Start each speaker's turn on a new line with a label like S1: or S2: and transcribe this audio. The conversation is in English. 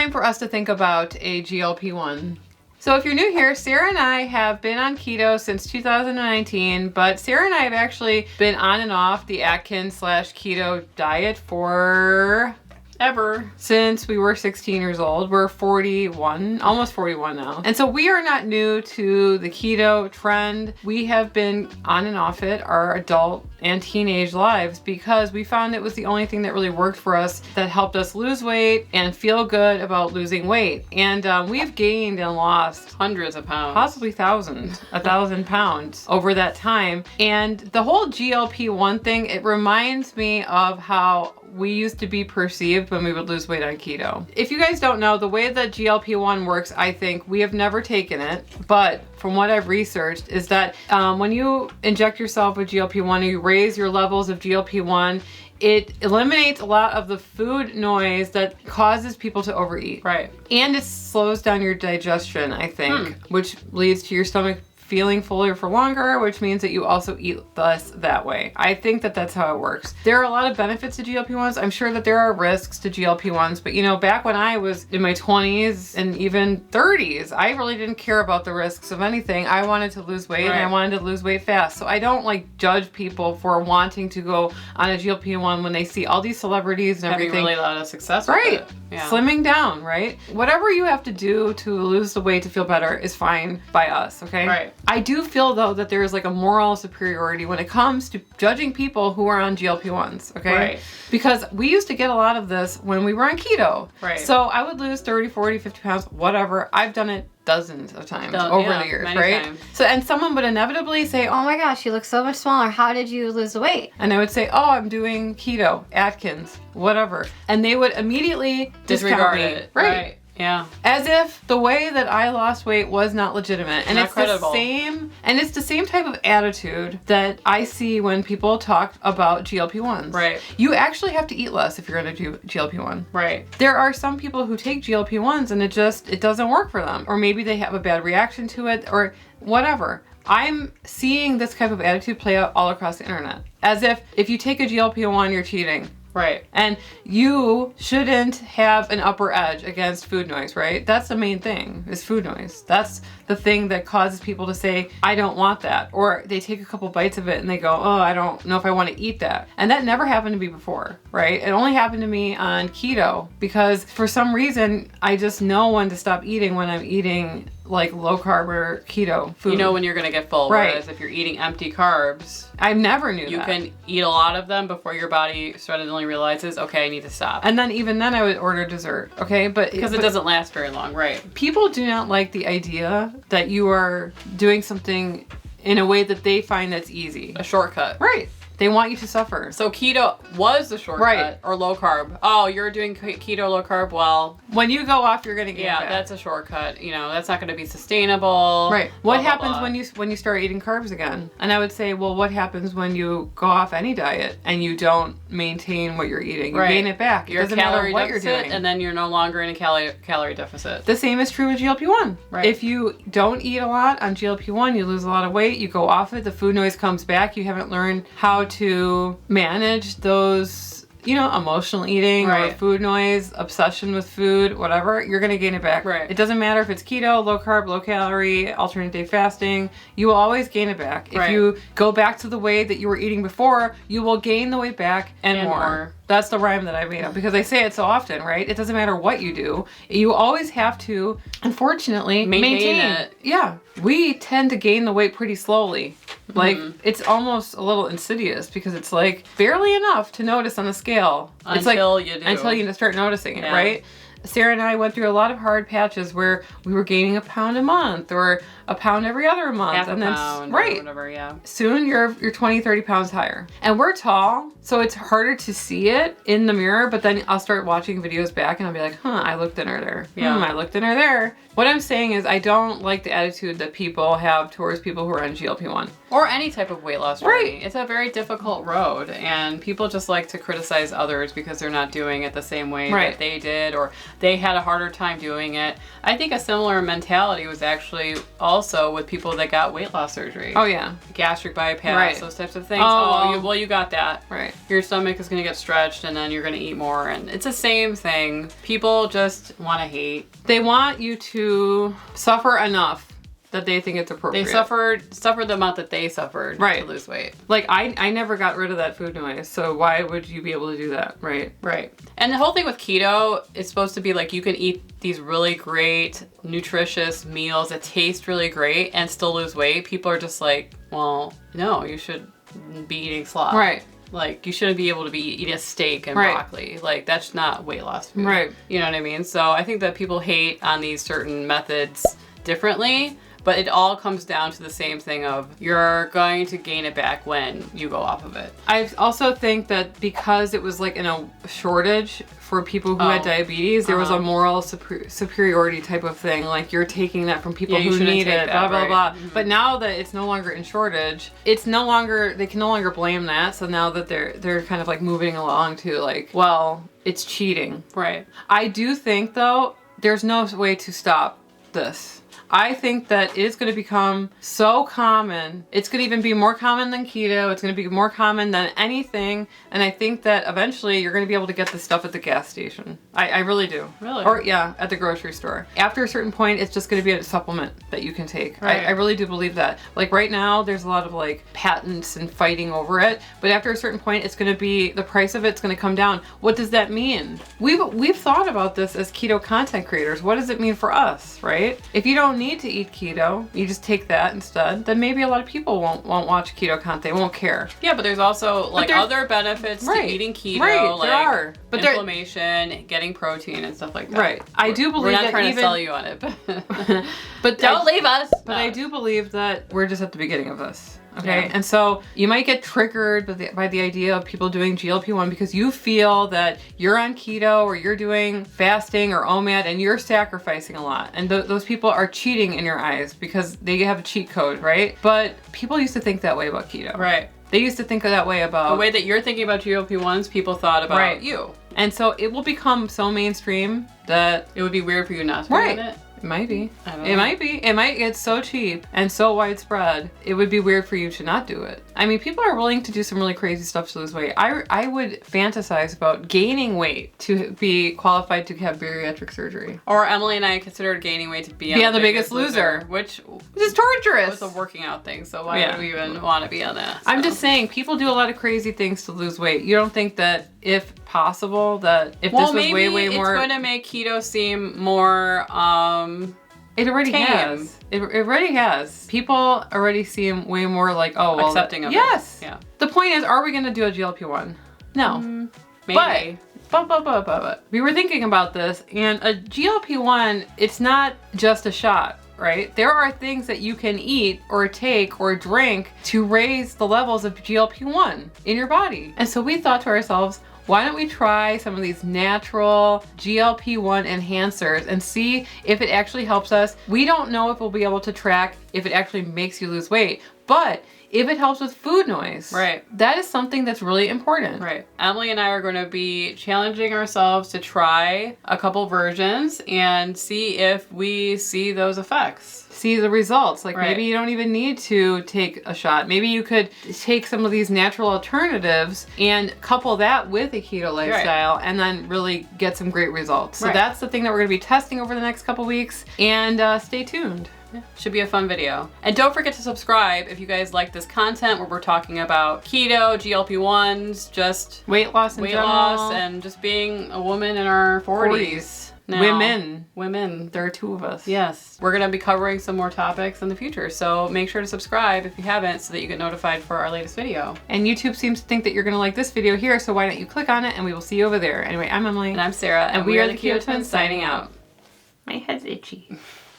S1: time for us to think about a GLP-1. So if you're new here, Sarah and I have been on keto since 2019, but Sarah and I have actually been on and off the Atkins/keto diet for ever since we were 16 years old. We're 41, almost 41 now. And so we are not new to the keto trend. We have been on and off it our adult and teenage lives because we found it was the only thing that really worked for us, that helped us lose weight and feel good about losing weight. And we've gained and lost
S2: hundreds of pounds,
S1: possibly thousands, 1,000 pounds over that time. And the whole GLP-1 thing, it reminds me of how we used to be perceived when we would lose weight on keto. If you guys don't know, the way that GLP-1 works, I think, we have never taken it, but from what I've researched is that when you inject yourself with GLP-1 or you raise your levels of GLP-1, it eliminates a lot of the food noise that causes people to overeat.
S2: Right.
S1: And it slows down your digestion, I think, which leads to your stomach feeling fuller for longer, which means that you also eat less that way. I think that that's how it works. There are a lot of benefits to GLP-1s. I'm sure that there are risks to GLP-1s, but you know, back when I was in my 20s and even 30s, I really didn't care about the risks of anything. I wanted to lose weight and I wanted to lose weight fast. So I don't like judge people for wanting to go on a GLP-1 when they see all these celebrities and everything.
S2: Having really a lot of success with it.
S1: Yeah. Slimming down, right? Whatever you have to do to lose the weight to feel better is fine by us, okay?
S2: Right.
S1: I do feel though that there is like a moral superiority when it comes to judging people who are on GLP-1s, okay?
S2: Right.
S1: Because we used to get a lot of this when we were on keto.
S2: Right.
S1: So I would lose 30, 40, 50 pounds, whatever. I've done it dozens of times over the years, right?
S2: Times.
S1: So, and someone would inevitably say,
S3: Oh my gosh, you look so much smaller. How did you lose the weight?
S1: and I would say, oh, I'm doing keto, Atkins, whatever. And they would immediately disregard
S2: it.
S1: Right.
S2: Yeah.
S1: As if the way that I lost weight was not legitimate. And
S2: Not
S1: it's
S2: credible.
S1: it's the same type of attitude that I see when people talk about GLP-1s.
S2: Right.
S1: You actually have to eat less if you're gonna do GLP-1.
S2: Right.
S1: There are some people who take GLP-1s and it doesn't work for them. Or maybe they have a bad reaction to it or whatever. I'm seeing this type of attitude play out all across the internet. As if you take a GLP-1, you're cheating.
S2: Right.
S1: And you shouldn't have an upper edge against food noise, right? That's the main thing, is food noise. That's the thing that causes people to say, I don't want that. Or they take a couple bites of it and they go, oh, I don't know if I want to eat that. And that never happened to me before, right? It only happened to me on keto because for some reason, I just know when to stop eating when I'm eating like low carb or keto food.
S2: You know when you're going to get full.
S1: Right.
S2: Whereas if you're eating empty carbs,
S1: I never knew
S2: you
S1: that.
S2: can eat a lot of them before your body suddenly realizes, okay, I need to stop.
S1: And then even then I would order dessert, okay?
S2: Because it doesn't last very long, right?
S1: People do not like the idea that you are doing something in a way that they find that's easy.
S2: A shortcut.
S1: Right. They want you to suffer.
S2: So keto was the shortcut.
S1: Right.
S2: Or low carb. Oh, you're doing keto, low carb. Well,
S1: When you go off, you're going to gain
S2: yeah,
S1: fat.
S2: that's a shortcut. You know, that's not going to be sustainable.
S1: Right.
S2: Blah,
S1: What
S2: blah,
S1: happens
S2: blah.
S1: when you start eating carbs again? And I would say, well, what happens when you go off any diet and you don't maintain what you're eating? You
S2: Right.
S1: gain it back. It
S2: Your
S1: doesn't matter
S2: calorie
S1: what you're
S2: deficit,
S1: doing.
S2: and then you're no longer in a calorie deficit.
S1: The same is true with GLP-1.
S2: Right.
S1: If you don't eat a lot on GLP-1, you lose a lot of weight, you go off it, the food noise comes back, you haven't learned how to manage those, emotional eating or
S2: Right.
S1: food noise, obsession with food, whatever, you're going to gain it back.
S2: Right.
S1: It doesn't matter if it's keto, low carb, low calorie, alternate day fasting, you will always gain it back. If
S2: Right.
S1: you go back to the way that you were eating before, you will gain the weight back and more. That's the rhyme that I made up because I say it so often, right? It doesn't matter what you do. You always have to, unfortunately, maintain
S2: it.
S1: Yeah. We tend to gain the weight pretty slowly. Like, it's almost a little insidious because it's like barely enough to notice on the scale. It's
S2: Until you do.
S1: Until you start noticing it,
S2: Yeah.
S1: right? Sarah and I went through a lot of hard patches where we were gaining a pound a month or a pound every other month.
S2: Half a
S1: and then
S2: pound or
S1: right.
S2: whatever, yeah.
S1: Soon you're 20, 30 pounds higher. And we're tall, so it's harder to see it in the mirror, but then I'll start watching videos back and I'll be like, I look thinner there.
S2: Yeah.
S1: I look thinner there. What I'm saying is I don't like the attitude that people have towards people who are on GLP-1.
S2: Or any type of weight loss journey.
S1: Right.
S2: It's a very difficult road, and people just like to criticize others because they're not doing it the same way
S1: Right.
S2: that they did, or they had a harder time doing it. I think a similar mentality was actually also with people that got weight loss surgery.
S1: Oh yeah.
S2: Gastric bypass,
S1: Right.
S2: those types of things.
S1: Oh.
S2: You got that.
S1: Right.
S2: Your stomach is going to get stretched and then you're going to eat more. And it's the same thing. People just want to hate.
S1: They want you to suffer enough that they think it's appropriate.
S2: They suffered the amount that they suffered
S1: Right.
S2: to lose weight.
S1: Like, I never got rid of that food noise, so why would you be able to do that, right?
S2: Right. And the whole thing with keto is supposed to be like you can eat these really great, nutritious meals that taste really great and still lose weight. People are just like, well, no, you should be eating slop.
S1: Right.
S2: Like, you shouldn't be able to be eating a steak and
S1: Right.
S2: broccoli. Like, that's not weight loss food.
S1: Right.
S2: You know what I mean? So I think that people hate on these certain methods differently. But it all comes down to the same thing of you're going to gain it back when you go off of it.
S1: I also think that because it was like in a shortage for people who had diabetes, there was a moral superiority type of thing. Like, you're taking that from people
S2: you
S1: who
S2: shouldn't
S1: need
S2: take
S1: it,
S2: that,
S1: blah, blah,
S2: right.
S1: blah.
S2: Mhm.
S1: But now that it's no longer in shortage, they can no longer blame that. So now that they're kind of like moving along to like, well, it's cheating.
S2: Right.
S1: I do think though, there's no way to stop this. I think that it's going to become so common. It's going to even be more common than keto. It's going to be more common than anything. And I think that eventually you're going to be able to get this stuff at the gas station. I really do.
S2: Really?
S1: Or yeah, at the grocery store. After a certain point, it's just going to be a supplement that you can take.
S2: Right.
S1: I really do believe that. Like right now, there's a lot of like patents and fighting over it. But after a certain point, it's going to be, the price of it's going to come down. What does that mean? We've thought about this as keto content creators. What does it mean for us, right? If you don't need to eat keto, you just take that instead, then maybe a lot of people won't watch keto content. They won't care.
S2: Yeah, but there's also like
S1: there's-
S2: other benefits to
S1: Right.
S2: eating keto,
S1: Right,
S2: like
S1: there are. But there-
S2: inflammation, getting protein and stuff like that.
S1: Right. I do believe
S2: We're not
S1: that
S2: trying
S1: even
S2: to sell you on it, but
S1: but
S2: don't leave us.
S1: But I do believe that we're just at the beginning of this. Okay.
S2: Yeah.
S1: And so you might get triggered by the idea of people doing GLP-1 because you feel that you're on keto or you're doing fasting or OMAD and you're sacrificing a lot. And those people are cheating in your eyes because they have a cheat code, right? But people used to think that way about keto.
S2: Right.
S1: They used to think that way about...
S2: The way that you're thinking about GLP-1s, people thought about
S1: Right.
S2: you.
S1: And so it will become so mainstream that...
S2: It would be weird for you not to be
S1: Right.
S2: on it.
S1: It might be.
S2: I don't
S1: It
S2: know.
S1: might be. It might get so cheap and so widespread, it would be weird for you to not do it. I mean, people are willing to do some really crazy stuff to lose weight. I would fantasize about gaining weight to be qualified to have bariatric surgery.
S2: Or Emily and I considered gaining weight to be
S1: on The Biggest Loser.
S2: which
S1: This is torturous.
S2: was a working out thing, so why
S1: Yeah.
S2: would we even want to be on that?
S1: I'm
S2: So.
S1: just saying, people do a lot of crazy things to lose weight. You don't think that if possible, that if
S2: Well,
S1: this was
S2: maybe
S1: way
S2: it's
S1: more...
S2: going to make keto seem more,
S1: It already
S2: tame.
S1: has. It already has. People already seem way more like, oh, well,
S2: accepting of it.
S1: yes.
S2: Yeah.
S1: The point is, are we going to do a GLP-1? No.
S2: Maybe.
S1: But we were thinking about this, and a GLP-1, it's not just a shot, right? There are things that you can eat or take or drink to raise the levels of GLP-1 in your body. And so we thought to ourselves, why don't we try some of these natural GLP-1 enhancers and see if it actually helps us? We don't know if we'll be able to track if it actually makes you lose weight, but if it helps with food noise,
S2: Right.
S1: that is something that's really important.
S2: Right. Emily and I are going to be challenging ourselves to try a couple versions and see if we see those effects.
S1: See the results. Like
S2: Right.
S1: maybe you don't even need to take a shot. Maybe you could take some of these natural alternatives and couple that with a keto lifestyle and then really get some great results. So
S2: Right.
S1: that's the thing that we're going to be testing over the next couple weeks, and stay tuned.
S2: Yeah. Should be a fun video. And don't forget to subscribe if you guys like this content where we're talking about keto, GLP-1s, just
S1: Weight loss in
S2: weight
S1: general.
S2: loss and just being a woman in our 40s. Now. Women.
S1: There are two of us.
S2: Yes. We're going to be covering some more topics in the future. So make sure to subscribe if you haven't so that you get notified for our latest video.
S1: And YouTube seems to think that you're going to like this video here, so why don't you click on it and we will see you over there. Anyway, I'm Emily.
S2: And I'm Sarah.
S1: And we are the Keto Twins signing out. My head's itchy.